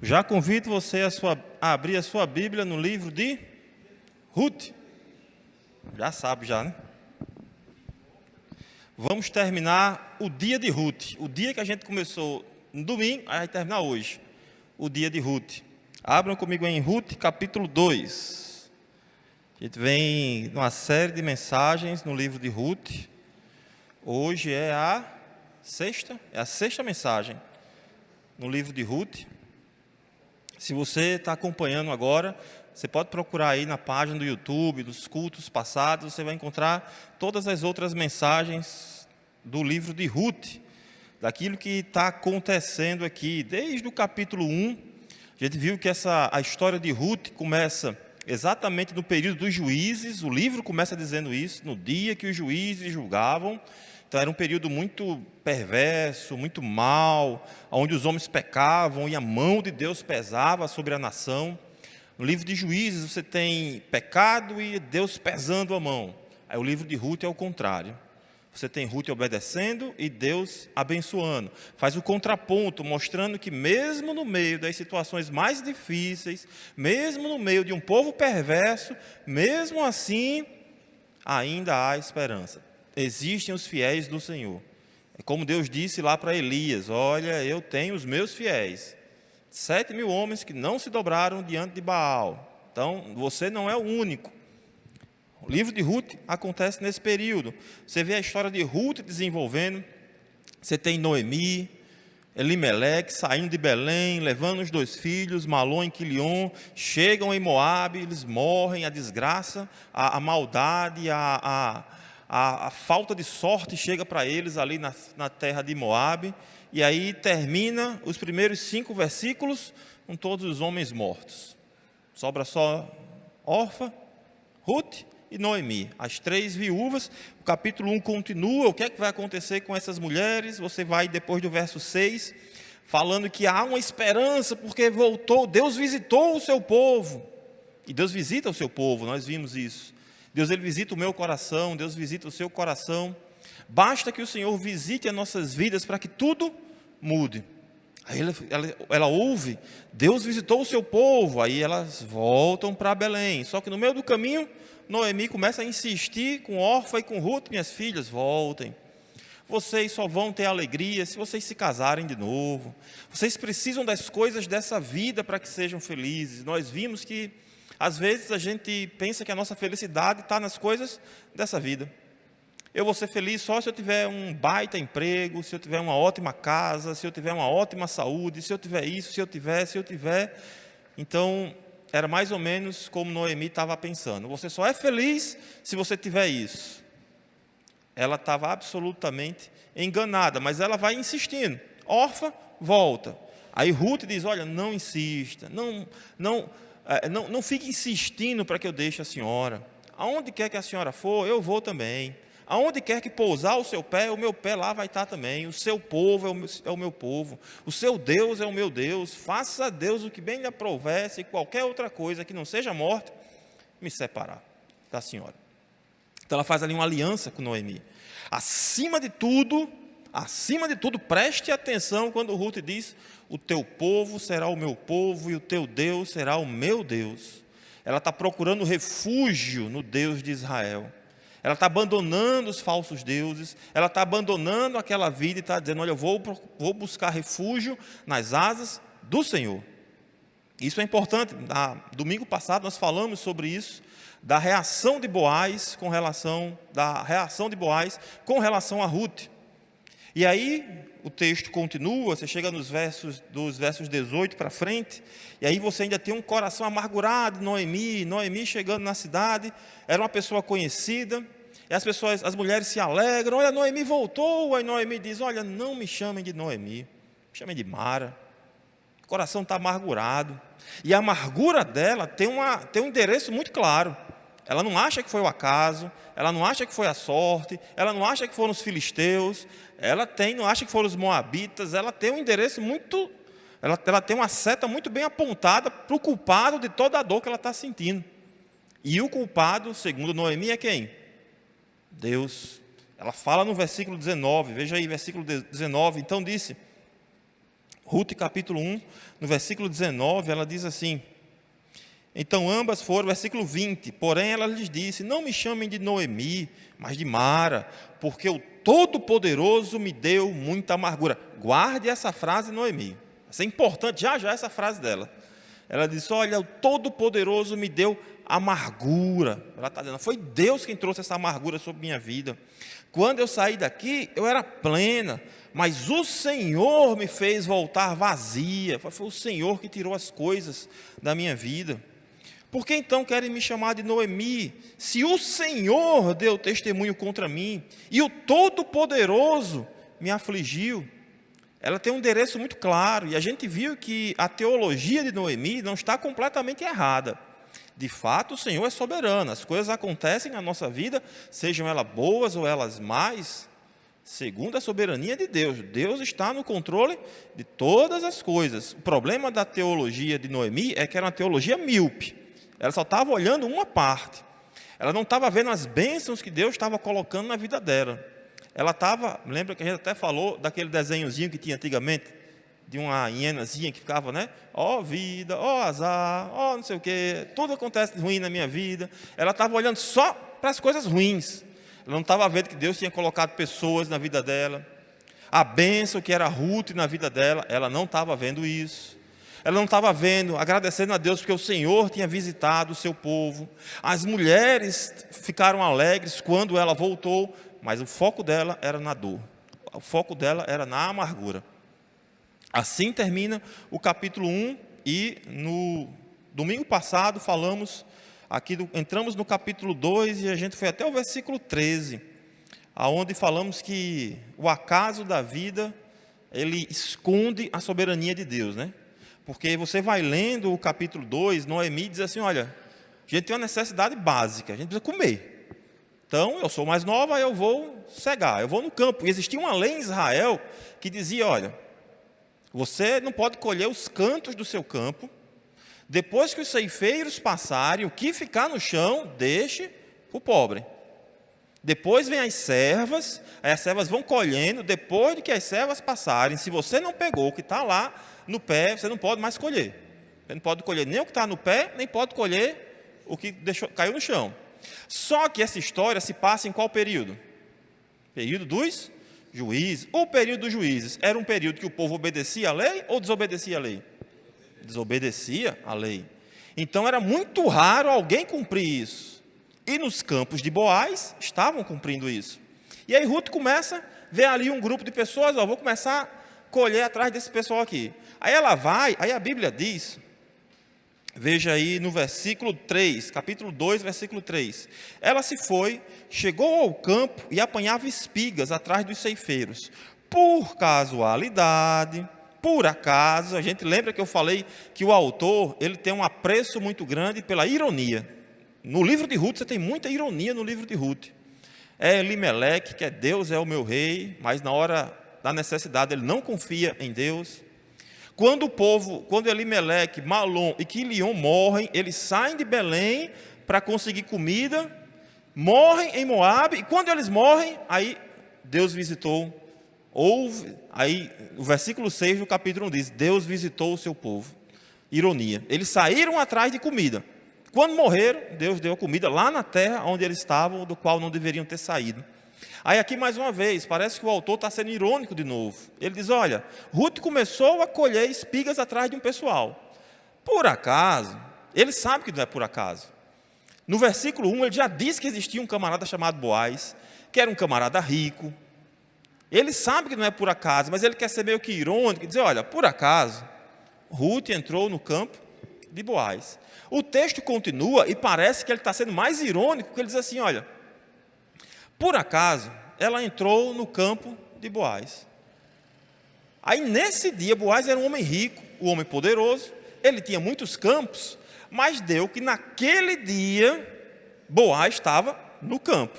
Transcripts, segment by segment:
Já convido você a abrir a sua Bíblia no livro de Ruth. Já sabe já, né? Vamos terminar o dia de Ruth. O dia que a gente começou no domingo, aí vai terminar hoje. O dia de Ruth. Abram comigo em Ruth, capítulo 2. A gente vem numa série de mensagens no livro de Ruth. Hoje é a sexta mensagem no livro de Ruth. Se você está acompanhando agora, você pode procurar aí na página do YouTube, dos cultos passados, você vai encontrar todas as outras mensagens do livro de Ruth, daquilo que está acontecendo aqui. Desde o capítulo 1, a gente viu que a história de Ruth começa exatamente no período dos juízes. O livro começa dizendo isso, no dia que os juízes julgavam. Então era um período muito perverso, muito mau, onde os homens pecavam e a mão de Deus pesava sobre a nação. No livro de Juízes você tem pecado e Deus pesando a mão. Aí o livro de Ruth é o contrário. Você tem Ruth obedecendo e Deus abençoando. Faz o contraponto, mostrando que mesmo no meio das situações mais difíceis, mesmo no meio de um povo perverso, mesmo assim, ainda há esperança. Existem os fiéis do Senhor. É como Deus disse lá para Elias: olha, eu tenho os meus fiéis, 7.000 homens que não se dobraram diante de Baal. Então, você não é o único. O livro de Ruth acontece nesse período. Você vê a história de Ruth desenvolvendo. Você tem Noemi, Elimeleque saindo de Belém, levando os 2 filhos, Malom e Quilion, chegam em Moabe, eles morrem, a desgraça, a maldade, a falta de sorte chega para eles ali na terra de Moabe. E aí termina os primeiros 5 versículos com todos os homens mortos. Sobra só Orfa, Ruth e Noemi, as 3 viúvas. O capítulo 1 continua. O que é que vai acontecer com essas mulheres? Você vai depois do verso 6, falando que há uma esperança, porque voltou, Deus visitou o seu povo. E Deus visita o seu povo, nós vimos isso. Deus, Ele visita o meu coração, Deus visita o seu coração. Basta que o Senhor visite as nossas vidas para que tudo mude. Aí ela ouve, Deus visitou o seu povo, aí elas voltam para Belém. Só que no meio do caminho, Noemi começa a insistir com Orfa e com Ruth: minhas filhas, voltem. Vocês só vão ter alegria se vocês se casarem de novo. Vocês precisam das coisas dessa vida para que sejam felizes. Nós vimos que às vezes a gente pensa que a nossa felicidade está nas coisas dessa vida. Eu vou ser feliz só se eu tiver um baita emprego, se eu tiver uma ótima casa, se eu tiver uma ótima saúde, se eu tiver isso, se eu tiver. Então, era mais ou menos como Noemi estava pensando. Você só é feliz se você tiver isso. Ela estava absolutamente enganada, mas ela vai insistindo. Orfa, volta. Aí Ruth diz: olha, não insista, não fique insistindo para que eu deixe a senhora. Aonde quer que a senhora for, eu vou também. Aonde quer que pousar o seu pé, o meu pé lá vai estar também. O seu povo é o meu povo. O seu Deus é o meu Deus. Faça a Deus o que bem lhe aprovesse, e qualquer outra coisa que não seja morte, me separar da senhora. Então ela faz ali uma aliança com Noemi. Acima de tudo, preste atenção quando Ruth diz: o teu povo será o meu povo e o teu Deus será o meu Deus. Ela está procurando refúgio no Deus de Israel. Ela está abandonando os falsos deuses, ela está abandonando aquela vida e está dizendo: olha, eu vou buscar refúgio nas asas do Senhor. Isso é importante. Domingo passado nós falamos sobre isso, da reação de Boaz com relação a Ruth. E aí o texto continua, você chega dos versos 18 para frente, e aí você ainda tem um coração amargurado de Noemi chegando na cidade. Era uma pessoa conhecida, e as mulheres se alegram: olha, Noemi voltou. Aí Noemi diz: olha, não me chamem de Noemi, me chamem de Mara. O coração está amargurado, e a amargura dela tem um endereço muito claro. Ela não acha que foi o acaso, ela não acha que foi a sorte, ela não acha que foram os filisteus, não acha que foram os moabitas. Ela tem um endereço muito, ela tem uma seta muito bem apontada para o culpado de toda a dor que ela está sentindo. E o culpado, segundo Noemi, é quem? Deus. Ela fala no versículo 19, veja aí, versículo 19: então disse: Ruth capítulo 1, no versículo 19, ela diz assim: então ambas foram, versículo 20, porém ela lhes disse, não me chamem de Noemi, mas de Mara, porque o Todo-Poderoso me deu muita amargura. Guarde essa frase, Noemi, isso é importante, já essa frase dela. Ela disse, olha, o Todo-Poderoso me deu amargura. Ela está dizendo, foi Deus quem trouxe essa amargura sobre minha vida. Quando eu saí daqui, eu era plena, mas o Senhor me fez voltar vazia. Foi o Senhor que tirou as coisas da minha vida. Por que então querem me chamar de Noemi, se o Senhor deu testemunho contra mim, e o Todo-Poderoso me afligiu? Ela tem um endereço muito claro, e a gente viu que a teologia de Noemi não está completamente errada. De fato, o Senhor é soberano, as coisas acontecem na nossa vida, sejam elas boas ou elas más, segundo a soberania de Deus. Deus está no controle de todas as coisas. O problema da teologia de Noemi é que era uma teologia míope. Ela só estava olhando uma parte. Ela não estava vendo as bênçãos que Deus estava colocando na vida dela. Ela estava, lembra que a gente até falou daquele desenhozinho que tinha antigamente, de uma hienazinha que ficava, né? Ó vida, ó azar, ó não sei o quê, tudo acontece ruim na minha vida. Ela estava olhando só para as coisas ruins. Ela não estava vendo que Deus tinha colocado pessoas na vida dela. A bênção que era Ruth na vida dela, ela não estava vendo isso. Ela não estava vendo, agradecendo a Deus porque o Senhor tinha visitado o seu povo. As mulheres ficaram alegres quando ela voltou, mas o foco dela era na dor. O foco dela era na amargura. Assim termina o capítulo 1 e no domingo passado falamos, entramos no capítulo 2 e a gente foi até o versículo 13, aonde falamos que o acaso da vida, ele esconde a soberania de Deus, né? Porque você vai lendo o capítulo 2, Noemi diz assim, olha, a gente tem uma necessidade básica, a gente precisa comer. Então, eu sou mais nova, eu vou cegar, eu vou no campo. E existia uma lei em Israel que dizia, olha, você não pode colher os cantos do seu campo, depois que os ceifeiros passarem, o que ficar no chão, deixe o pobre. Depois vem as servas vão colhendo, depois de que as servas passarem, se você não pegou o que está lá no pé, você não pode mais colher. Você não pode colher nem o que está no pé, nem pode colher o que caiu no chão. Só que essa história se passa em qual período? Período dos juízes. O período dos juízes era um período que o povo obedecia à lei ou desobedecia à lei? Desobedecia à lei. Então era muito raro alguém cumprir isso. E nos campos de Boaz estavam cumprindo isso. E aí Ruth começa a ver ali um grupo de pessoas, vou começar a colher atrás desse pessoal aqui. Aí ela vai, aí a Bíblia diz, veja aí no versículo 3, capítulo 2, versículo 3. Ela se foi, chegou ao campo e apanhava espigas atrás dos ceifeiros. Por casualidade, por acaso, a gente lembra que eu falei que o autor, ele tem um apreço muito grande pela ironia. No livro de Ruth, você tem muita ironia no livro de Ruth. É Elimeleque, que é Deus é o meu rei, mas na hora da necessidade ele não confia em Deus. Quando Elimeleque, Malom e Quilion morrem, eles saem de Belém para conseguir comida, morrem em Moabe, e quando eles morrem, aí Deus visitou, aí o versículo 6 do capítulo 1 diz, Deus visitou o seu povo. Ironia, eles saíram atrás de comida. Quando morreram, Deus deu a comida lá na terra onde eles estavam, do qual não deveriam ter saído. Aí aqui mais uma vez, parece que o autor está sendo irônico de novo. Ele diz, olha, Ruth começou a colher espigas atrás de um pessoal. Por acaso, ele sabe que não é por acaso. No versículo 1, ele já disse que existia um camarada chamado Boaz, que era um camarada rico. Ele sabe que não é por acaso, mas ele quer ser meio que irônico e dizer, olha, por acaso, Ruth entrou no campo de Boaz. O texto continua e parece que ele está sendo mais irônico, porque ele diz assim, olha, por acaso, ela entrou no campo de Boaz. Aí nesse dia, Boaz era um homem rico, um homem poderoso, ele tinha muitos campos, mas deu que naquele dia, Boaz estava no campo.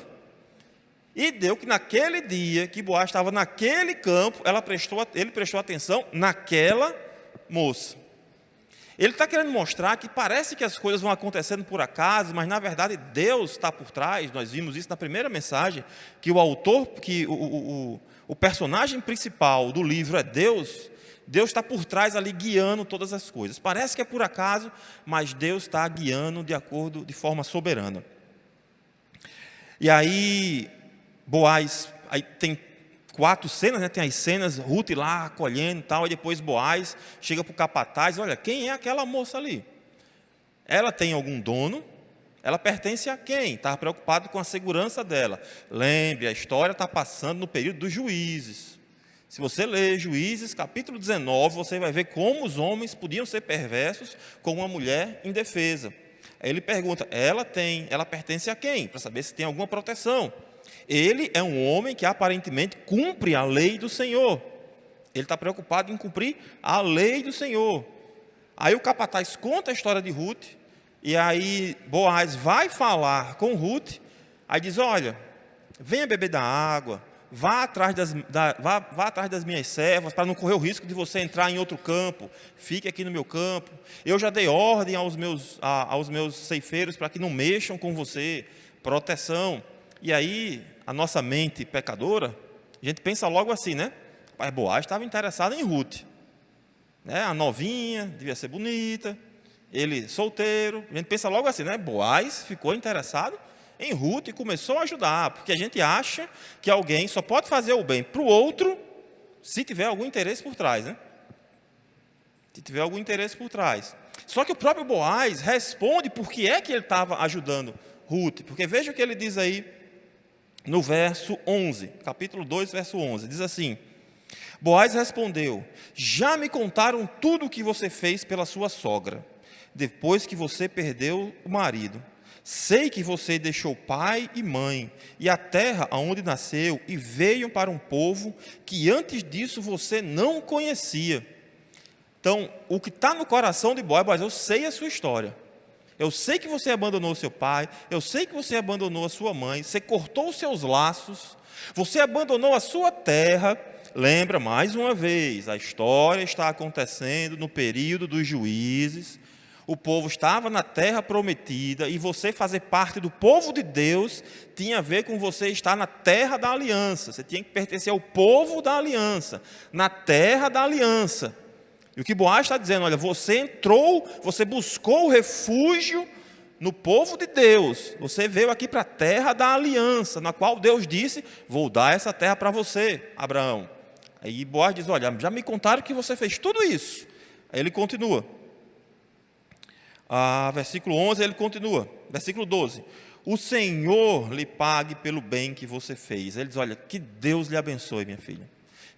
E deu que naquele dia, que Boaz estava naquele campo, ele prestou atenção naquela moça. Ele está querendo mostrar que parece que as coisas vão acontecendo por acaso, mas na verdade Deus está por trás. Nós vimos isso na primeira mensagem, que o autor, que o personagem principal do livro é Deus. Deus está por trás ali guiando todas as coisas. Parece que é por acaso, mas Deus está guiando de forma soberana. E aí, Boaz, aí tem 4 cenas, né? Tem as cenas, Ruth lá acolhendo e tal, e depois Boaz chega para o capataz, olha, quem é aquela moça ali? Ela tem algum dono? Ela pertence a quem? Estava preocupado com a segurança dela. Lembre, a história está passando no período dos juízes. Se você ler Juízes, capítulo 19, você vai ver como os homens podiam ser perversos com uma mulher indefesa. Aí ele pergunta, ela pertence a quem? Para saber se tem alguma proteção. Ele é um homem que aparentemente cumpre a lei do Senhor. Ele está preocupado em cumprir a lei do Senhor. Aí o capataz conta a história de Ruth, e aí Boaz vai falar com Ruth, aí diz, olha, venha beber da água, vá atrás das minhas servas, para não correr o risco de você entrar em outro campo, fique aqui no meu campo. Eu já dei ordem aos meus ceifeiros para que não mexam com você, proteção. E aí, a nossa mente pecadora, a gente pensa logo assim, né? Pai Boaz estava interessado em Ruth, né? A novinha, devia ser bonita, ele solteiro, a gente pensa logo assim, né? Boaz ficou interessado em Ruth e começou a ajudar, porque a gente acha que alguém só pode fazer o bem para o outro se tiver algum interesse por trás, né? Se tiver algum interesse por trás. Só que o próprio Boaz responde por que é que ele estava ajudando Ruth, porque veja o que ele diz aí no verso 11, capítulo 2, verso 11, diz assim, Boaz respondeu, já me contaram tudo o que você fez pela sua sogra, depois que você perdeu o marido. Sei que você deixou pai e mãe, e a terra aonde nasceu, e veio para um povo que antes disso você não conhecia. Então, o que está no coração de Boaz, eu sei a sua história. Eu sei que você abandonou seu pai, eu sei que você abandonou a sua mãe, você cortou os seus laços, você abandonou a sua terra. Lembra, mais uma vez, a história está acontecendo no período dos juízes. O povo estava na terra prometida e você fazer parte do povo de Deus tinha a ver com você estar na terra da aliança. Você tinha que pertencer ao povo da aliança, na terra da aliança. E o que Boaz está dizendo, olha, você entrou, você buscou refúgio no povo de Deus. Você veio aqui para a terra da aliança, na qual Deus disse, vou dar essa terra para você, Abraão. Aí Boaz diz, olha, já me contaram que você fez tudo isso. Aí ele continua. Versículo 11, ele continua. Versículo 12. O Senhor lhe pague pelo bem que você fez. Ele diz, olha, que Deus lhe abençoe, minha filha.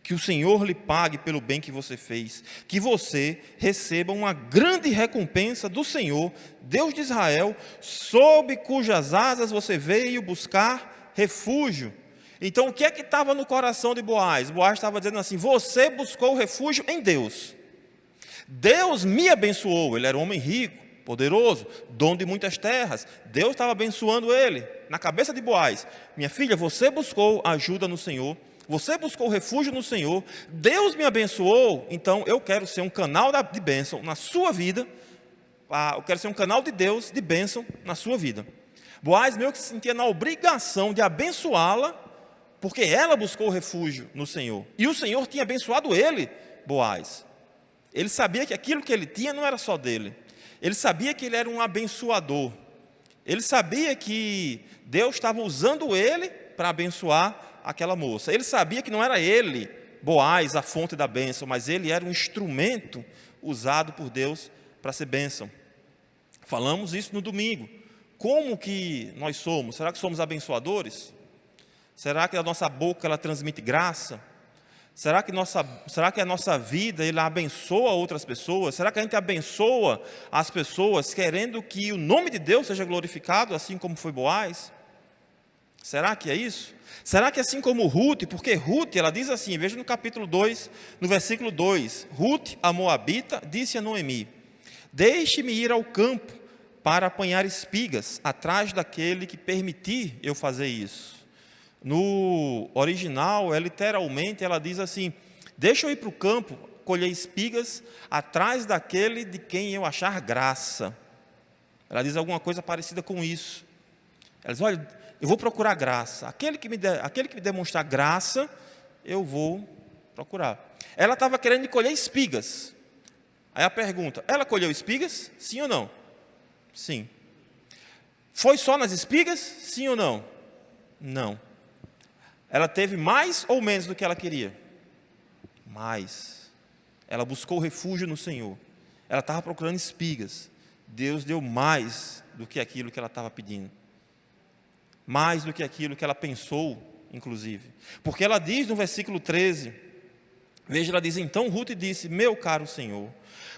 Que o Senhor lhe pague pelo bem que você fez. Que você receba uma grande recompensa do Senhor, Deus de Israel, sob cujas asas você veio buscar refúgio. Então, o que é que estava no coração de Boaz? Boaz estava dizendo assim, você buscou refúgio em Deus. Deus me abençoou. Ele era um homem rico, poderoso, dono de muitas terras. Deus estava abençoando ele. Na cabeça de Boaz, minha filha, você buscou ajuda no Senhor, você buscou refúgio no Senhor, Deus me abençoou, então eu quero ser um canal de bênção na sua vida, eu quero ser um canal de Deus de bênção na sua vida. Boaz meio que se sentia na obrigação de abençoá-la, porque ela buscou refúgio no Senhor, e o Senhor tinha abençoado ele, Boaz. Ele sabia que aquilo que ele tinha não era só dele. Ele sabia que ele era um abençoador. Ele sabia que Deus estava usando ele para abençoar aquela moça. Ele sabia que não era ele, Boaz, a fonte da bênção, mas ele era um instrumento usado por Deus para ser bênção. Falamos isso no domingo. Como que nós somos? Será que somos abençoadores? Será que a nossa boca ela transmite graça? Será que a nossa vida ela abençoa outras pessoas? Será que a gente abençoa as pessoas querendo que o nome de Deus seja glorificado, assim como foi Boaz? Será que é isso? Será que assim como Ruth, porque Ruth, ela diz assim, veja no capítulo 2, no versículo 2, Ruth, a Moabita, disse a Noemi, deixe-me ir ao campo para apanhar espigas, atrás daquele que permitir eu fazer isso. No original, literalmente, ela diz assim, deixa eu ir para o campo, colher espigas, atrás daquele de quem eu achar graça. Ela diz alguma coisa parecida com isso. Ela diz, olha, eu vou procurar graça, aquele que me demonstrar graça, eu vou procurar. Ela estava querendo colher espigas. Aí a pergunta, ela colheu espigas? Sim ou não? Sim. Foi só nas espigas? Sim ou não? Não. Ela teve mais ou menos do que ela queria? Mais. Ela buscou refúgio no Senhor. Ela estava procurando espigas. Deus deu mais do que aquilo que ela estava pedindo. Mais do que aquilo que ela pensou, inclusive. Porque ela diz no versículo 13, veja, ela diz, então Ruth disse, meu caro Senhor,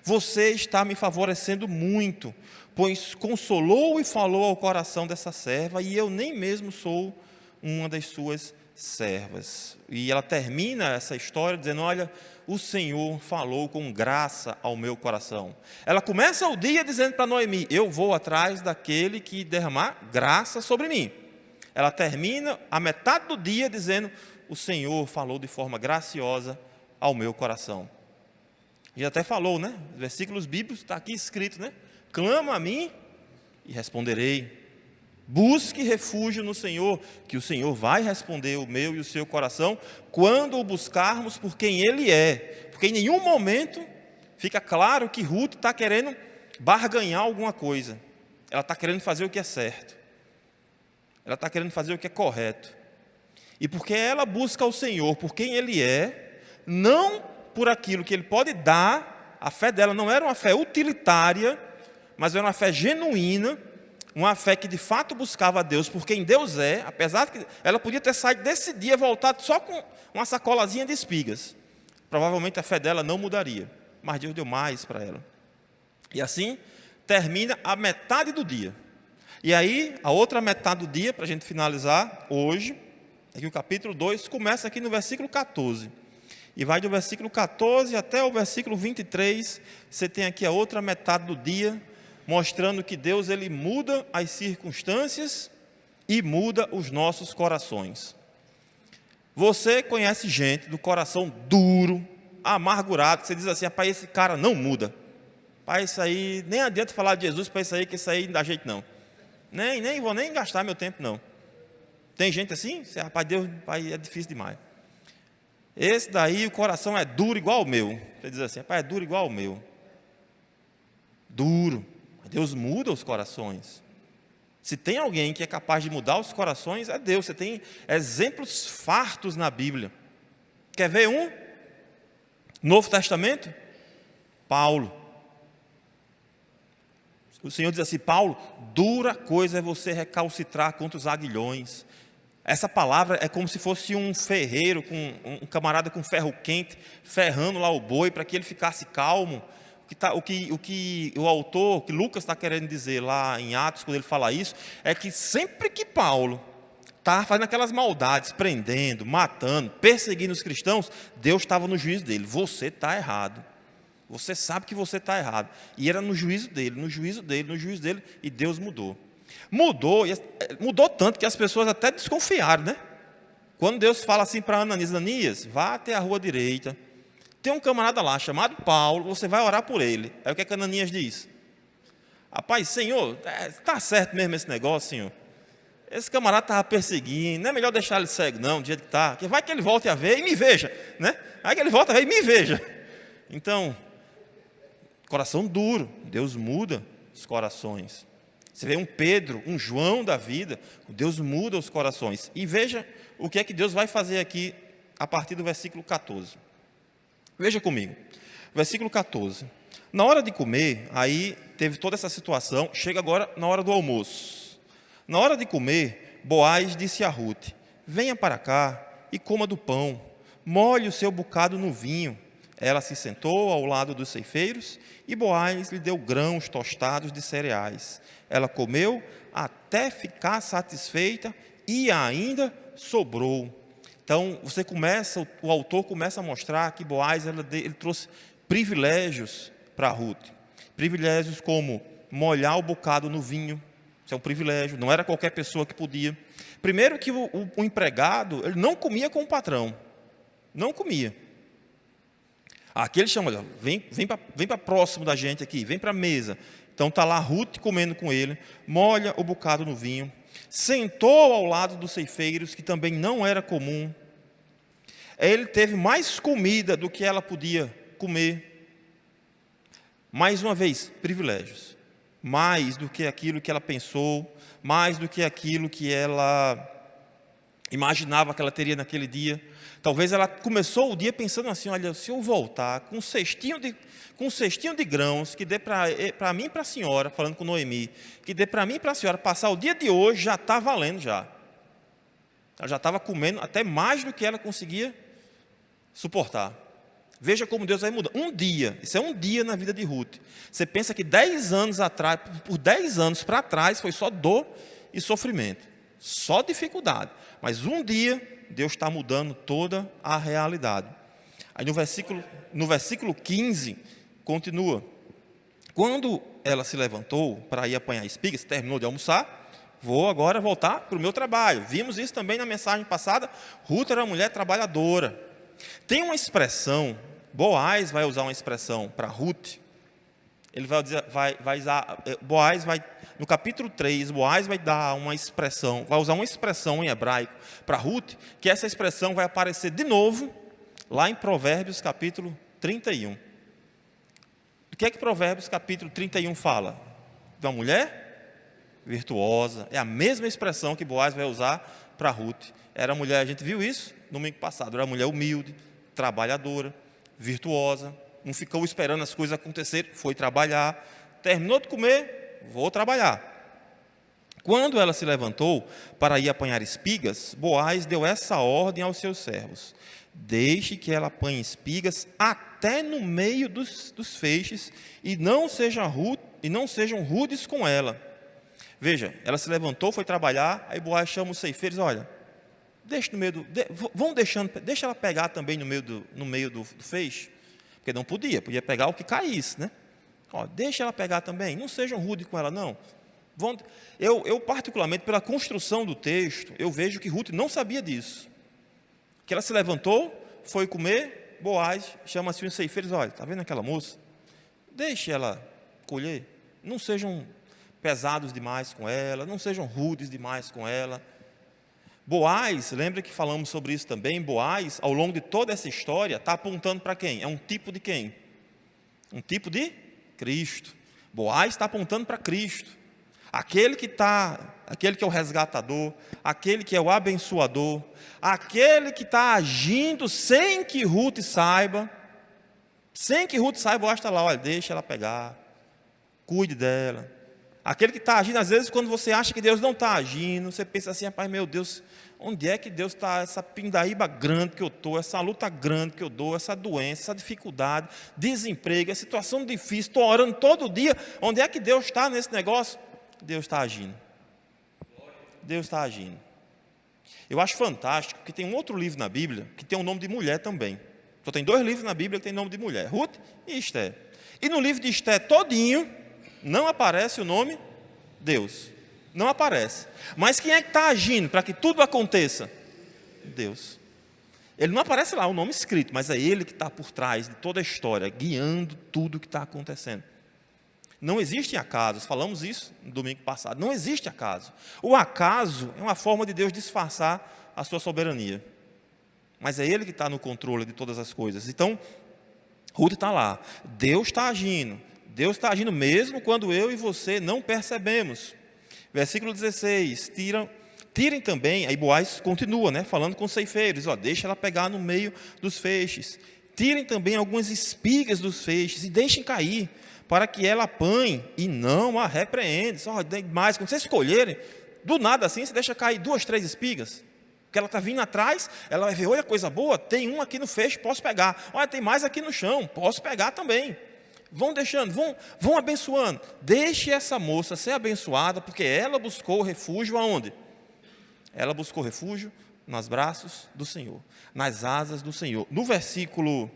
você está me favorecendo muito, pois consolou e falou ao coração dessa serva, e eu nem mesmo sou uma das suas servas. E ela termina essa história dizendo, olha, o Senhor falou com graça ao meu coração. Ela começa o dia dizendo para Noemi, eu vou atrás daquele que derramar graça sobre mim. Ela termina a metade do dia dizendo, o Senhor falou de forma graciosa ao meu coração. E até falou, né? Versículos bíblicos, está aqui escrito, né? Clama a mim e responderei. Busque refúgio no Senhor, que o Senhor vai responder o meu e o seu coração, quando o buscarmos por quem Ele é. Porque em nenhum momento fica claro que Ruth está querendo barganhar alguma coisa. Ela está querendo fazer o que é certo. Ela está querendo fazer o que é correto. E porque ela busca o Senhor por quem Ele é, não por aquilo que Ele pode dar, a fé dela não era uma fé utilitária, mas era uma fé genuína, uma fé que de fato buscava a Deus por quem Deus é, apesar que ela podia ter saído desse dia voltado só com uma sacolazinha de espigas. Provavelmente a fé dela não mudaria, mas Deus deu mais para ela. E assim termina a metade do dia. E aí, a outra metade do dia, para a gente finalizar hoje, é que o capítulo 2 começa aqui no versículo 14. E vai do versículo 14 até o versículo 23, você tem aqui a outra metade do dia, mostrando que Deus ele muda as circunstâncias e muda os nossos corações. Você conhece gente do coração duro, amargurado, que você diz assim, rapaz, esse cara não muda. Pai, isso aí, nem adianta falar de Jesus para isso aí, que isso aí não dá jeito não. Nem vou nem gastar meu tempo não. Tem gente assim? Rapaz, Deus, pai, é difícil demais. Esse daí, o coração é duro igual o meu. Você diz assim, rapaz, é duro igual o meu. Duro. Deus muda os corações. Se tem alguém que é capaz de mudar os corações, é Deus. Você tem exemplos fartos na Bíblia. Quer ver um? Novo Testamento? Paulo. O Senhor diz assim, Paulo, dura coisa é você recalcitrar contra os aguilhões. Essa palavra é como se fosse um ferreiro, um camarada com ferro quente, ferrando lá o boi para que ele ficasse calmo. O que o autor, que Lucas está querendo dizer lá em Atos, quando ele fala isso, é que sempre que Paulo estava fazendo aquelas maldades, prendendo, matando, perseguindo os cristãos, Deus estava no juízo dele. Você está errado. Você sabe que você está errado. E era no juízo dele, no juízo dele, no juízo dele, e Deus mudou. Mudou tanto que as pessoas até desconfiaram, né? Quando Deus fala assim para Ananias, vá até a rua direita, tem um camarada lá chamado Paulo, você vai orar por ele. Aí o que é que Ananias diz? Rapaz, Senhor, está certo mesmo esse negócio, Senhor? Esse camarada estava perseguindo, não é melhor deixar ele cego não, do jeito que está, que vai que ele volte a ver e me veja, né? Vai que ele volta a ver e me veja. Então, coração duro, Deus muda os corações. Você vê um Pedro, um João da vida, Deus muda os corações. E veja o que é que Deus vai fazer aqui a partir do versículo 14. Veja comigo, versículo 14. Na hora de comer, aí teve toda essa situação, chega agora na hora do almoço. Na hora de comer, Boaz disse a Ruth, venha para cá e coma do pão, molhe o seu bocado no vinho. Ela se sentou ao lado dos ceifeiros e Boaz lhe deu grãos tostados de cereais. Ela comeu até ficar satisfeita e ainda sobrou. Então, o autor começa a mostrar que Boaz ele trouxe privilégios para Ruth. Privilégios como molhar o bocado no vinho. Isso é um privilégio, não era qualquer pessoa que podia. Primeiro que o empregado, ele não comia com o patrão. Não comia. Aqui ele chama, olha, vem para próximo da gente aqui, vem para a mesa. Então está lá Ruth comendo com ele, molha o bocado no vinho, sentou ao lado dos ceifeiros, que também não era comum. Ele teve mais comida do que ela podia comer. Mais uma vez, privilégios. Mais do que aquilo que ela pensou, mais do que aquilo que ela imaginava que ela teria naquele dia. Talvez ela começou o dia pensando assim: olha, se eu voltar com um cestinho de grãos, que dê para mim e para a senhora, falando com Noemi, que dê para mim e para a senhora passar o dia de hoje, já está valendo já. Ela já estava comendo até mais do que ela conseguia suportar. Veja como Deus vai mudar. Um dia, isso é um dia na vida de Ruth. Você pensa que 10 anos atrás, por 10 anos para trás, foi só dor e sofrimento, só dificuldade. Mas um dia, Deus está mudando toda a realidade. Aí no versículo 15, continua. Quando ela se levantou para ir apanhar espigas, terminou de almoçar, vou agora voltar para o meu trabalho. Vimos isso também na mensagem passada. Ruth era uma mulher trabalhadora. Tem uma expressão, Boaz vai usar uma expressão para Ruth. Ele vai dizer, no capítulo 3, Boaz vai dar uma expressão, vai usar uma expressão em hebraico para Ruth, que essa expressão vai aparecer de novo lá em Provérbios capítulo 31. O que é que Provérbios capítulo 31 fala? De uma mulher virtuosa. É a mesma expressão que Boaz vai usar para Ruth. Era mulher, a gente viu isso no domingo passado, era mulher humilde, trabalhadora, virtuosa, não ficou esperando as coisas acontecerem, foi trabalhar, terminou de comer, vou trabalhar. Quando ela se levantou para ir apanhar espigas, Boaz deu essa ordem aos seus servos: deixe que ela apanhe espigas até no meio dos feixes, e não sejam rudes com ela. Veja, ela se levantou, foi trabalhar, aí Boaz chama os ceifeiros: olha, deixa no meio deixa ela pegar também no meio do feixe, porque não podia pegar o que caísse, né? Ó, deixa ela pegar também, não sejam rudes com ela, não. Eu particularmente, pela construção do texto, eu vejo que Ruth não sabia disso. Que ela se levantou, foi comer, Boaz chama-se os ceifeiros: olha, está vendo aquela moça? Deixe ela colher, não sejam pesados demais com ela, não sejam rudes demais com ela. Boaz, lembra que falamos sobre isso também? Boaz, ao longo de toda essa história, está apontando para quem? É um tipo de quem? Um tipo de Cristo. Boaz está apontando para Cristo. Aquele que é o resgatador, aquele que é o abençoador, aquele que está agindo sem que Ruth saiba. Boaz está lá: olha, deixa ela pegar, cuide dela. Aquele que está agindo, às vezes, quando você acha que Deus não está agindo, você pensa assim: rapaz, meu Deus, onde é que Deus está? Essa pindaíba grande que eu estou, essa luta grande que eu dou, essa doença, essa dificuldade, desemprego, a situação difícil, estou orando todo dia, onde é que Deus está nesse negócio? Deus está agindo. Deus está agindo. Eu acho fantástico, porque tem um outro livro na Bíblia que tem o nome de mulher também. Só tem 2 livros na Bíblia que tem nome de mulher: Ruth e Esther. E no livro de Esther todinho, não aparece o nome Deus. Não aparece. Mas quem é que está agindo para que tudo aconteça? Deus. Ele não aparece lá o nome escrito, mas é Ele que está por trás de toda a história, guiando tudo o que está acontecendo. Não existem acasos, falamos isso no domingo passado. Não existe acaso. O acaso é uma forma de Deus disfarçar a sua soberania. Mas é Ele que está no controle de todas as coisas. Então, Ruth está lá. Deus está agindo. Deus está agindo mesmo quando eu e você não percebemos. Versículo 16, tirem também, aí Boaz continua, né, falando com os ceifeiros: ó, deixa ela pegar no meio dos feixes. Tirem também algumas espigas dos feixes e deixem cair, para que ela apanhe e não a repreende. Só demais, quando vocês escolherem, do nada assim, você deixa cair 2, 3 espigas. Porque ela está vindo atrás, ela vai ver: olha, coisa boa, tem um aqui no feixe, posso pegar. Olha, tem mais aqui no chão, posso pegar também. Vão deixando, vão abençoando. Deixe essa moça ser abençoada, porque ela buscou refúgio aonde? Ela buscou refúgio nos braços do Senhor, nas asas do Senhor. No versículo,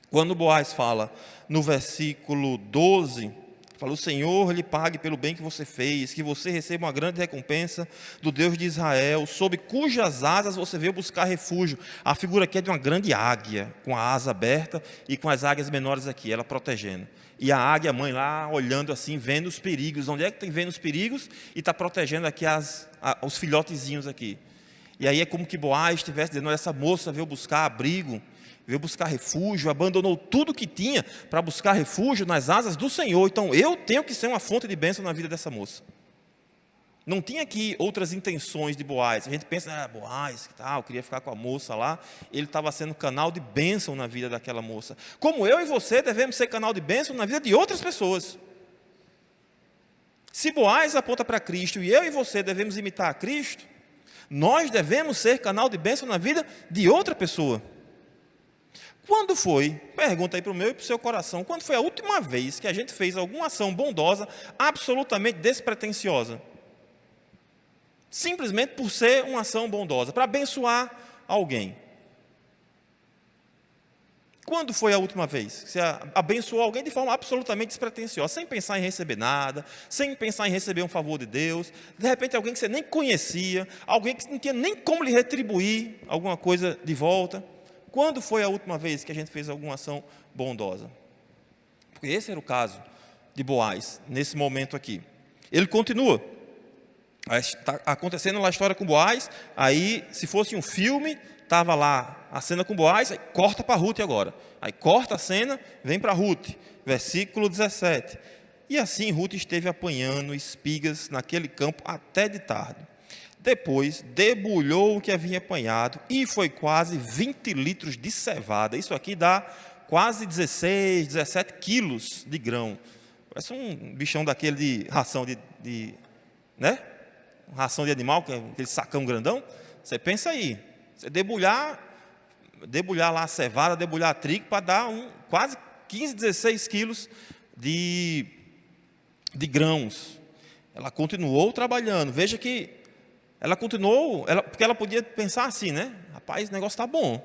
quando Boaz fala, no versículo 12, fala: o Senhor lhe pague pelo bem que você fez, que você receba uma grande recompensa do Deus de Israel, sob cujas asas você veio buscar refúgio. A figura aqui é de uma grande águia, com a asa aberta e com as águias menores aqui, ela protegendo. E a águia mãe lá, olhando assim, vendo os perigos. Onde é que tem vendo os perigos? E está protegendo aqui os filhotezinhos aqui. E aí é como que Boaz estivesse dizendo: olha, essa moça veio buscar abrigo, veio buscar refúgio, abandonou tudo que tinha para buscar refúgio nas asas do Senhor. Então eu tenho que ser uma fonte de bênção na vida dessa moça. Não tinha aqui outras intenções de Boaz. A gente pensa: Boaz, que tal, queria ficar com a moça lá. Ele estava sendo canal de bênção na vida daquela moça. Como eu e você devemos ser canal de bênção na vida de outras pessoas. Se Boaz aponta para Cristo e eu e você devemos imitar a Cristo, nós devemos ser canal de bênção na vida de outra pessoa. Quando foi, pergunta aí para o meu e para o seu coração, quando foi a última vez que a gente fez alguma ação bondosa, absolutamente despretensiosa? Simplesmente por ser uma ação bondosa, para abençoar alguém. Quando foi a última vez que você abençoou alguém de forma absolutamente despretensiosa, sem pensar em receber nada, sem pensar em receber um favor de Deus, de repente alguém que você nem conhecia, alguém que não tinha nem como lhe retribuir alguma coisa de volta? Quando foi a última vez que a gente fez alguma ação bondosa? Porque esse era o caso de Boaz, nesse momento aqui. Ele continua. Está acontecendo lá a história com Boaz. Aí, se fosse um filme, estava lá a cena com Boaz, aí corta para Ruth agora. Aí corta a cena, vem para Ruth, versículo 17. E assim Ruth esteve apanhando espigas naquele campo até de tarde. Depois debulhou o que havia apanhado e foi quase 20 litros de cevada. Isso aqui dá quase 16, 17 quilos de grão. Parece um bichão daquele de ração né? Ração de animal, aquele sacão grandão. Você pensa aí, você debulhar lá a cevada, debulhar a trigo para dar quase 15, 16 quilos de grãos. Ela continuou trabalhando. Veja que ela continuou, porque ela podia pensar assim, né? Rapaz, esse negócio está bom,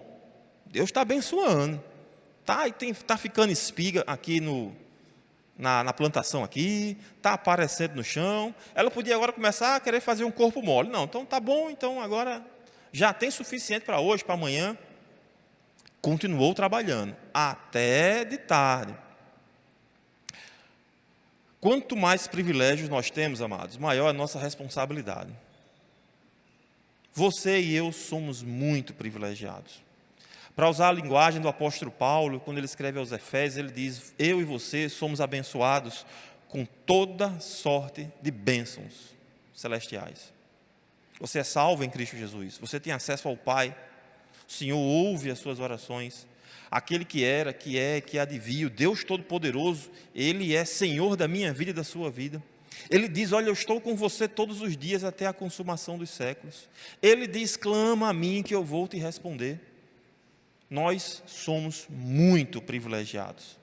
Deus está abençoando, tá ficando espiga aqui na plantação aqui, está aparecendo no chão. Ela podia agora começar a querer fazer um corpo mole. Não, então tá bom, então agora já tem suficiente para hoje, para amanhã. Continuou trabalhando até de tarde. Quanto mais privilégios nós temos, amados, maior é a nossa responsabilidade. Você e eu somos muito privilegiados. Para usar a linguagem do apóstolo Paulo, quando ele escreve aos Efésios, ele diz: eu e você somos abençoados com toda sorte de bênçãos celestiais. Você é salvo em Cristo Jesus, você tem acesso ao Pai, o Senhor ouve as suas orações. Aquele que era, que é, que há de vir, o Deus Todo-Poderoso, Ele é Senhor da minha vida e da sua vida. Ele diz: olha, eu estou com você todos os dias até a consumação dos séculos. Ele diz: clama a mim que eu vou te responder. Nós somos muito privilegiados.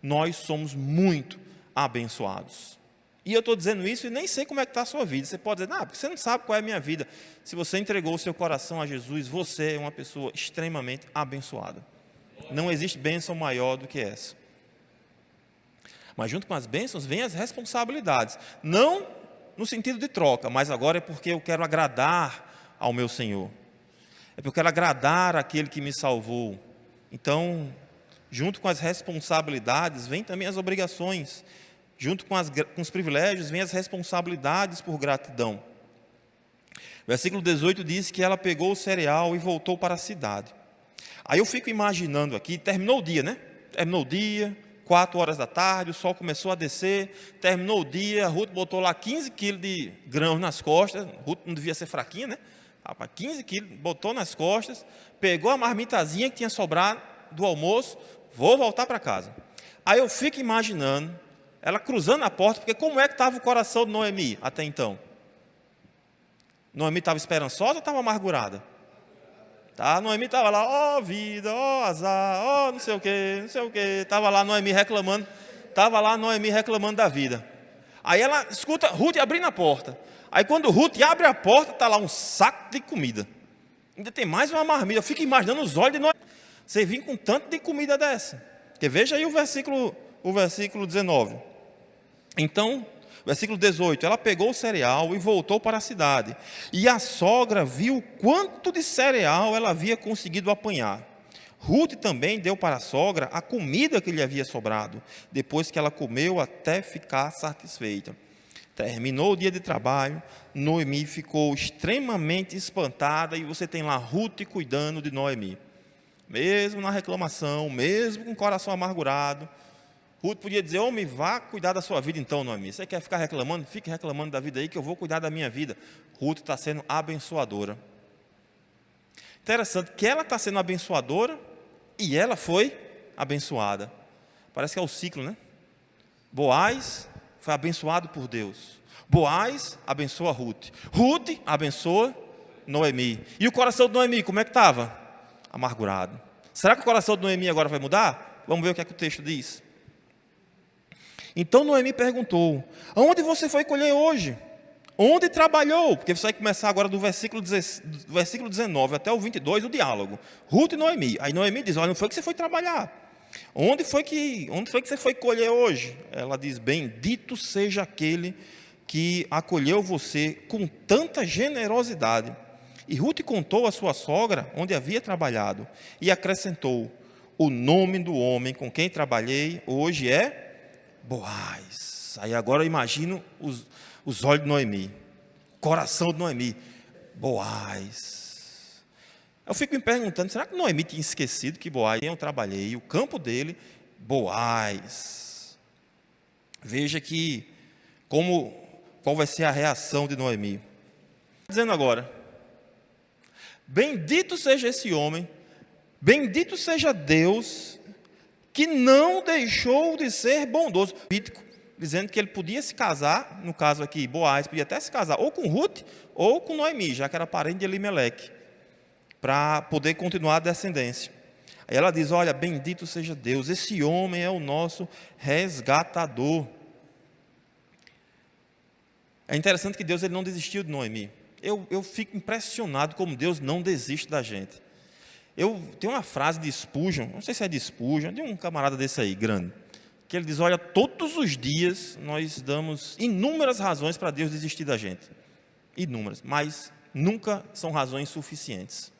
Nós somos muito abençoados. E eu estou dizendo isso e nem sei como é que está a sua vida. Você pode dizer: porque você não sabe qual é a minha vida. Se você entregou o seu coração a Jesus, você é uma pessoa extremamente abençoada. Não existe bênção maior do que essa. Mas junto com as bênçãos vem as responsabilidades. Não no sentido de troca, mas agora é porque eu quero agradar ao meu Senhor. É porque eu quero agradar aquele que me salvou. Então, junto com as responsabilidades, vem também as obrigações. Junto com os privilégios, vem as responsabilidades por gratidão. Versículo 18 diz que ela pegou o cereal e voltou para a cidade. Aí eu fico imaginando aqui, terminou o dia, né? Terminou o dia, 4 horas da tarde, o sol começou a descer, terminou o dia, a Ruth botou lá 15 quilos de grãos nas costas. Ruth não devia ser fraquinha, né? 15 quilos, botou nas costas, pegou a marmitazinha que tinha sobrado do almoço, vou voltar para casa. Aí eu fico imaginando ela cruzando a porta, porque como é que estava o coração de Noemi até então? Noemi estava esperançosa ou estava amargurada? Noemi estava lá: ó vida, ó azar, ó não sei o que, estava lá Noemi reclamando da vida. Aí ela escuta Ruth abrindo a porta. Aí quando Ruth abre a porta, está lá um saco de comida. Ainda tem mais uma marmita. Eu fico imaginando os olhos de Noemi. Você vem com tanto de comida dessa. Porque veja aí o versículo 19. Então, versículo 18. Ela pegou o cereal e voltou para a cidade. E a sogra viu quanto de cereal ela havia conseguido apanhar. Ruth também deu para a sogra a comida que lhe havia sobrado, depois que ela comeu até ficar satisfeita. Terminou o dia de trabalho, Noemi ficou extremamente espantada, e você tem lá Ruth cuidando de Noemi. Mesmo na reclamação, mesmo com o coração amargurado, Ruth podia dizer: homem, vá cuidar da sua vida então, Noemi. Você quer ficar reclamando? Fique reclamando da vida aí, que eu vou cuidar da minha vida. Ruth está sendo abençoadora. Interessante que ela está sendo abençoadora e ela foi abençoada. Parece que é o ciclo, né? Boaz foi abençoado por Deus. Boaz abençoa Ruth. Ruth abençoa Noemi. E o coração de Noemi, como é que estava? Amargurado. Será que o coração de Noemi agora vai mudar? Vamos ver o que é que o texto diz. Então Noemi perguntou: aonde você foi colher hoje? Onde trabalhou? Porque você vai começar agora do versículo 19 até o 22, o diálogo. Ruth e Noemi. Aí Noemi diz: olha, não foi que você foi trabalhar. Onde foi que você foi colher hoje? Ela diz: bendito seja aquele que acolheu você com tanta generosidade. E Ruth contou à sua sogra onde havia trabalhado e acrescentou: o nome do homem com quem trabalhei hoje é Boaz. Aí agora eu imagino os olhos de Noemi, coração de Noemi, Boaz. Eu fico me perguntando, será que Noemi tinha esquecido que Boaz, eu trabalhei, o campo dele, Boaz. Veja que qual vai ser a reação de Noemi. Dizendo agora: bendito seja esse homem, bendito seja Deus, que não deixou de ser bondoso. Dizendo que ele podia se casar, no caso aqui, Boaz podia até se casar ou com Ruth ou com Noemi, já que era parente de Elimeleque, para poder continuar a descendência. Aí ela diz: olha, bendito seja Deus, esse homem é o nosso resgatador. É interessante que Deus ele não desistiu de Noemi. Eu fico impressionado como Deus não desiste da gente. Tem uma frase de Spurgeon, não sei se é de Spurgeon, de um camarada desse aí, grande, que ele diz: olha, todos os dias nós damos inúmeras razões para Deus desistir da gente. Inúmeras, mas nunca são razões suficientes.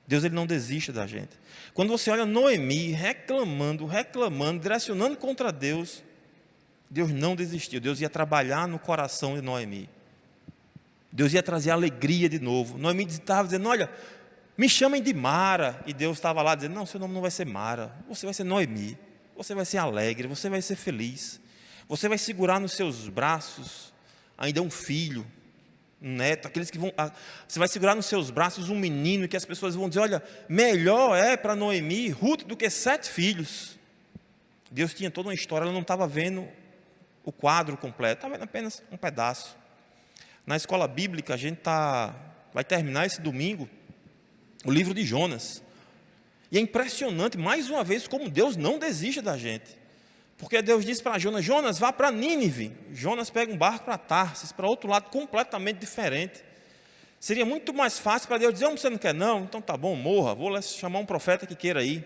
Deus ele não desiste da gente. Quando você olha Noemi reclamando, direcionando contra Deus, Deus não desistiu. Deus ia trabalhar no coração de Noemi. Deus ia trazer alegria de novo. Noemi estava dizendo: olha, me chamem de Mara. E Deus estava lá dizendo: não, seu nome não vai ser Mara, você vai ser Noemi. Você vai ser alegre, você vai ser feliz. Você vai segurar nos seus braços ainda um filho, um neto, aqueles que vão. Você vai segurar nos seus braços um menino que as pessoas vão dizer: olha, melhor é para Noemi, Ruth, do que 7 filhos. Deus tinha toda uma história, ela não estava vendo o quadro completo, estava vendo apenas um pedaço. Na escola bíblica, a gente vai terminar esse domingo o livro de Jonas. E é impressionante, mais uma vez, como Deus não desiste da gente. Porque Deus disse para Jonas: Jonas, vá para Nínive. Jonas pega um barco para Tarsis, para outro lado completamente diferente. Seria muito mais fácil para Deus dizer: você não quer não? Então tá bom, morra, vou chamar um profeta que queira ir.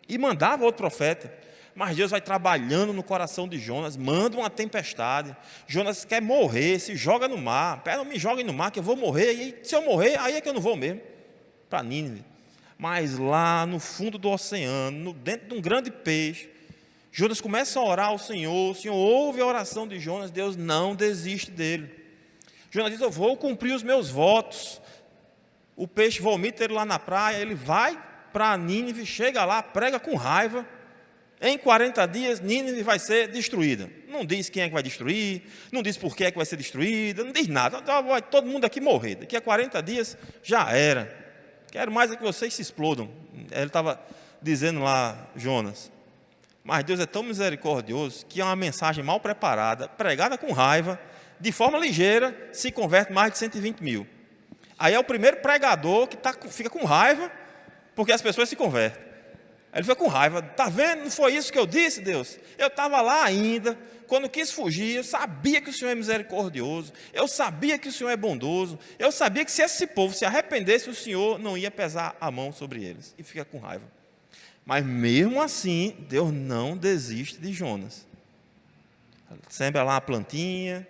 E mandava outro profeta. Mas Deus vai trabalhando no coração de Jonas, manda uma tempestade. Jonas quer morrer, se joga no mar. Não me joguem no mar que eu vou morrer. E se eu morrer, aí é que eu não vou mesmo. Para Nínive. Mas lá no fundo do oceano, dentro de um grande peixe, Jonas começa a orar ao Senhor. O Senhor ouve a oração de Jonas. Deus não desiste dele. Jonas diz: eu vou cumprir os meus votos. O peixe vomita ele lá na praia. Ele vai para Nínive, chega lá, prega com raiva. Em 40 dias, Nínive vai ser destruída. Não diz quem é que vai destruir, não diz por que é que vai ser destruída, não diz nada. Vai todo mundo aqui morrer. Daqui a 40 dias já era. Quero mais é que vocês se explodam. Ele estava dizendo lá, Jonas. Mas Deus é tão misericordioso que é uma mensagem mal preparada, pregada com raiva, de forma ligeira, se converte mais de 120 mil. Aí é o primeiro pregador que fica com raiva, porque as pessoas se convertem. Aí ele fica com raiva: está vendo? Não foi isso que eu disse, Deus? Eu estava lá ainda, quando quis fugir, eu sabia que o Senhor é misericordioso, eu sabia que o Senhor é bondoso, eu sabia que se esse povo se arrependesse, o Senhor não ia pesar a mão sobre eles. E fica com raiva. Mas mesmo assim, Deus não desiste de Jonas. Sembra lá a plantinha,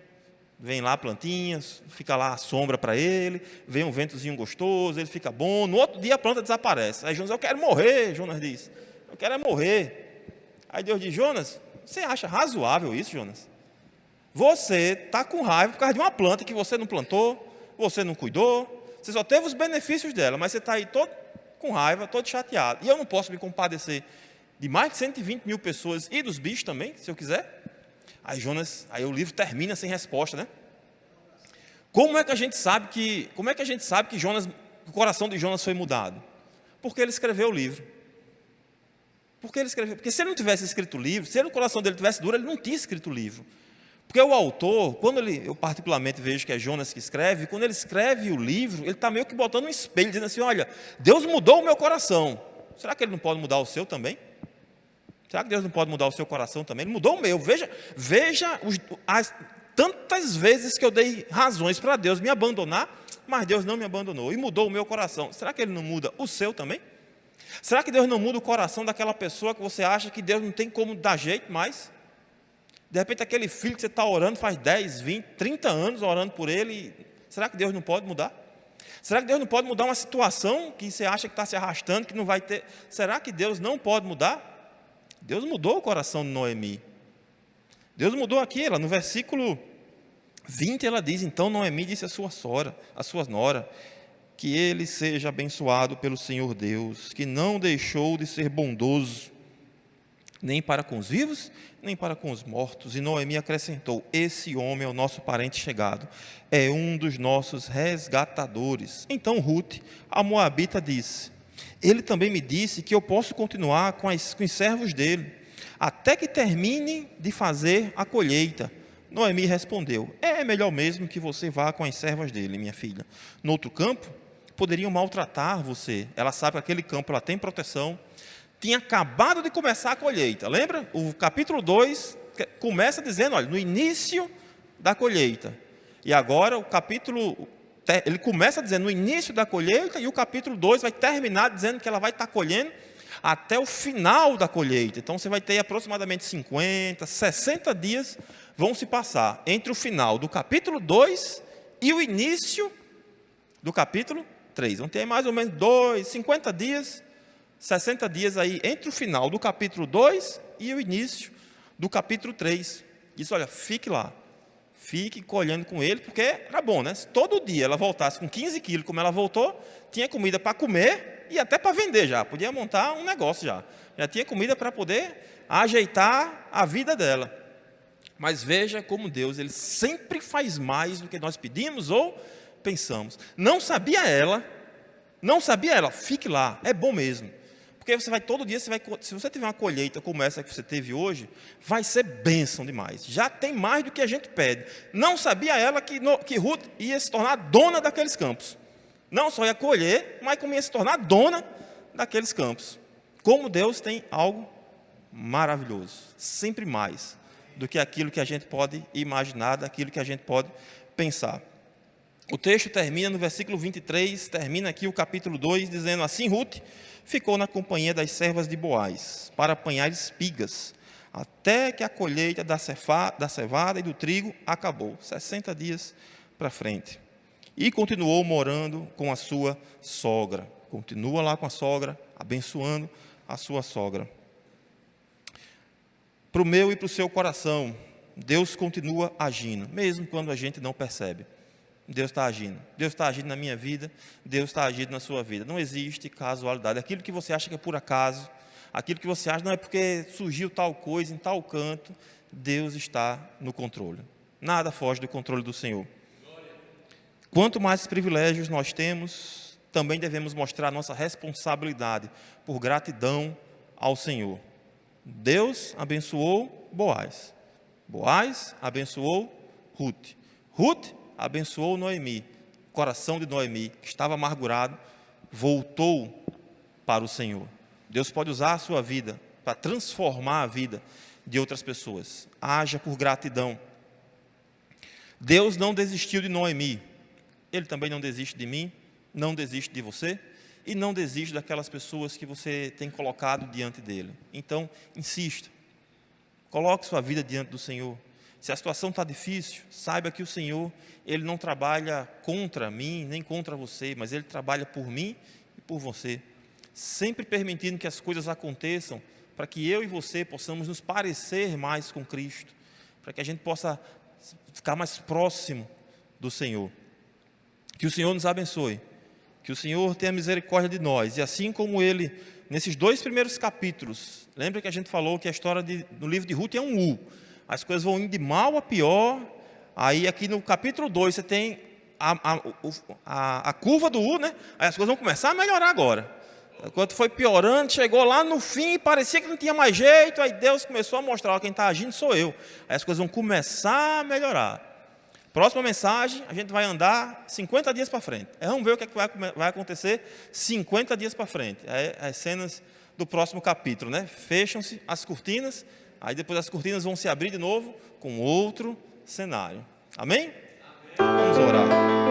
vem lá a plantinha, fica lá a sombra para ele, vem um ventozinho gostoso, ele fica bom, no outro dia a planta desaparece. Aí Jonas: eu quero morrer, Jonas diz, eu quero é morrer. Aí Deus diz: Jonas, você acha razoável isso, Jonas? Você está com raiva por causa de uma planta que você não plantou, você não cuidou, você só teve os benefícios dela, mas você está aí todo com raiva, todo chateado. E eu não posso me compadecer de mais de 120 mil pessoas e dos bichos também, se eu quiser. Aí o livro termina sem resposta, né? Como é que a gente sabe que o coração de Jonas foi mudado? Porque ele escreveu o livro. Porque se ele não tivesse escrito o livro, se o coração dele tivesse duro, ele não tinha escrito o livro. Porque o autor, eu particularmente vejo que é Jonas que escreve, quando ele escreve o livro, ele está meio que botando um espelho, dizendo assim, olha, Deus mudou o meu coração. Será que ele não pode mudar o seu também? Será que Deus não pode mudar o seu coração também? Ele mudou o meu. Veja tantas vezes que eu dei razões para Deus me abandonar, mas Deus não me abandonou e mudou o meu coração. Será que Ele não muda o seu também? Será que Deus não muda o coração daquela pessoa que você acha que Deus não tem como dar jeito mais? De repente aquele filho que você está orando faz 10, 20, 30 anos orando por ele, será que Deus não pode mudar? Será que Deus não pode mudar uma situação que você acha que está se arrastando, que não vai ter? Será que Deus não pode mudar? Deus mudou o coração de Noemi. Deus mudou aqui, ela, no versículo 20, ela diz, então Noemi disse à sua nora, que ele seja abençoado pelo Senhor Deus, que não deixou de ser bondoso, nem para com os vivos, nem para com os mortos. E Noemi acrescentou, esse homem é o nosso parente chegado, é um dos nossos resgatadores. Então Ruth, a moabita, disse, ele também me disse que eu posso continuar com os servos dele, até que termine de fazer a colheita. Noemi respondeu, é melhor mesmo que você vá com as servas dele, minha filha. No outro campo, poderiam maltratar você. Ela sabe que aquele campo ela tem proteção. Tinha acabado de começar a colheita, lembra? O capítulo 2 começa dizendo, olha, no início da colheita. E agora ele começa dizendo no início da colheita, e o capítulo 2 vai terminar dizendo que ela vai estar colhendo até o final da colheita. Então você vai ter aproximadamente 50, 60 dias vão se passar entre o final do capítulo 2 e o início do capítulo 3. Vão ter mais ou menos 50 dias, 60 dias aí entre o final do capítulo 2 e o início do capítulo 3. Isso, olha, fique lá. Fique colhendo com ele, porque era bom, né? Se todo dia ela voltasse com 15 quilos, como ela voltou, tinha comida para comer e até para vender já. Podia montar um negócio já. Já tinha comida para poder ajeitar a vida dela. Mas veja como Deus, Ele sempre faz mais do que nós pedimos ou pensamos. Não sabia ela, fique lá, é bom mesmo. Porque você vai todo dia, se você tiver uma colheita como essa que você teve hoje, vai ser bênção demais. Já tem mais do que a gente pede. Não sabia ela que Ruth ia se tornar dona daqueles campos. Não só ia colher, mas como ia se tornar dona daqueles campos. Como Deus tem algo maravilhoso, sempre mais do que aquilo que a gente pode imaginar, daquilo que a gente pode pensar. O texto termina no versículo 23, termina aqui o capítulo 2, dizendo assim, Ruth ficou na companhia das servas de Boaz, para apanhar espigas, até que a colheita da cevada e do trigo acabou, 60 dias para frente. E continuou morando com a sua sogra, continua lá com a sogra, abençoando a sua sogra. Para o meu e para o seu coração, Deus continua agindo, mesmo quando a gente não percebe. Deus está agindo. Deus está agindo na minha vida, Deus está agindo na sua vida. Não existe casualidade. Aquilo que você acha que é por acaso, aquilo que você acha não é porque surgiu tal coisa em tal canto, Deus está no controle. Nada foge do controle do Senhor. Quanto mais privilégios nós temos, também devemos mostrar nossa responsabilidade por gratidão ao Senhor. Deus abençoou Boaz. Boaz abençoou Ruth. Ruth abençoou Noemi. O coração de Noemi, que estava amargurado, voltou para o Senhor. Deus pode usar a sua vida para transformar a vida de outras pessoas. Haja por gratidão. Deus não desistiu de Noemi. Ele também não desiste de mim, não desiste de você e não desiste daquelas pessoas que você tem colocado diante dele. Então, insista. Coloque sua vida diante do Senhor. Se a situação está difícil, saiba que o Senhor, Ele não trabalha contra mim, nem contra você, mas Ele trabalha por mim e por você. Sempre permitindo que as coisas aconteçam, para que eu e você possamos nos parecer mais com Cristo, para que a gente possa ficar mais próximo do Senhor. Que o Senhor nos abençoe, que o Senhor tenha misericórdia de nós, e assim como Ele, nesses 2 primeiros capítulos, lembra que a gente falou que a história no livro de Ruth é um U, as coisas vão indo de mal a pior, aí aqui no capítulo 2 você tem a curva do U, né? Aí as coisas vão começar a melhorar agora. Enquanto foi piorando, chegou lá no fim, parecia que não tinha mais jeito, aí Deus começou a mostrar, quem está agindo sou eu. Aí as coisas vão começar a melhorar. Próxima mensagem, a gente vai andar 50 dias para frente. Vamos ver o que, é que vai acontecer 50 dias para frente. As cenas do próximo capítulo, né? Fecham-se as cortinas, aí depois as cortinas vão se abrir de novo com outro cenário. Amém? Vamos orar.